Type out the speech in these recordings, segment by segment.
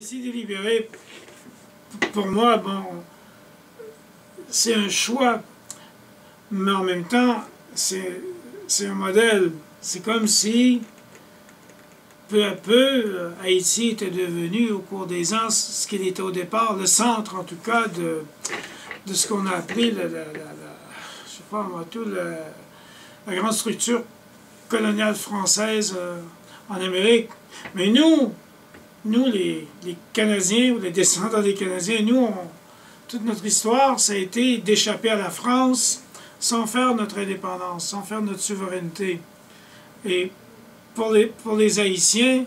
Ici délibéré, pour moi, bon, c'est un choix, mais en même temps, c'est un modèle. C'est comme si, peu à peu, Haïti était devenu, au cours des ans, ce qu'il était au départ, le centre, en tout cas, de ce qu'on a appelé, je sais pas moi, la grande structure coloniale française en Amérique. Mais nous, les Canadiens, ou les descendants des Canadiens, toute notre histoire, ça a été d'échapper à la France sans faire notre indépendance, sans faire notre souveraineté. Et pour les Haïtiens,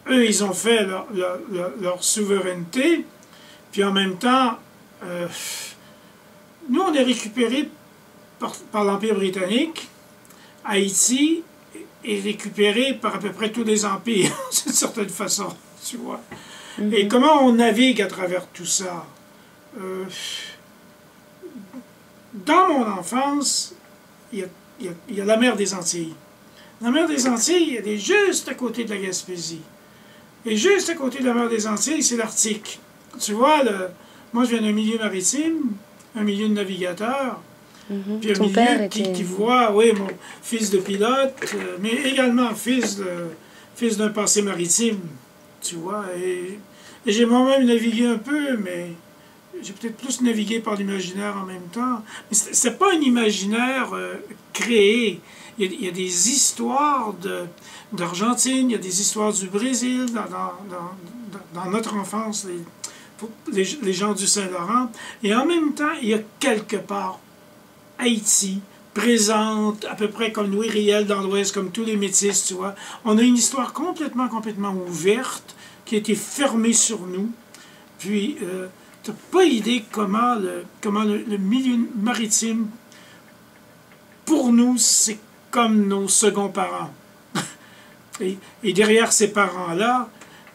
eux, ils ont fait leur souveraineté, puis en même temps, nous, on est récupérés par l'Empire britannique. Haïti est récupéré par à peu près tous les empires, d'une certaine façon, tu vois. Et comment on navigue à travers tout ça? Dans mon enfance, il y a la mer des Antilles. La mer des Antilles, elle est juste à côté de la Gaspésie. Et juste à côté de la mer des Antilles, c'est l'Arctique. Tu vois, moi je viens d'un milieu maritime, un milieu de navigateurs. Puis un milieu qui voit, oui, mon fils de pilote, mais également fils d'un passé maritime, tu vois. Et j'ai moi-même navigué un peu, mais j'ai peut-être plus navigué par l'imaginaire en même temps. Mais c'est pas un imaginaire créé. Il y a des histoires d'Argentine, il y a des histoires du Brésil, dans notre enfance, les gens du Saint-Laurent. Et en même temps, il y a quelque part Haïti, présente, à peu près comme Louis Riel dans l'Ouest, comme tous les métis, tu vois. On a une histoire complètement ouverte, qui a été fermée sur nous. Puis, tu n'as pas idée comment le milieu maritime, pour nous, c'est comme nos seconds parents. Et derrière ces parents-là,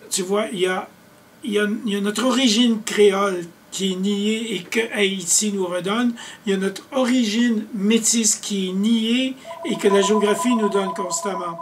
tu vois, il y a notre origine créole qui est niée et que Haïti nous redonne. Il y a notre origine métisse qui est niée et que la géographie nous donne constamment.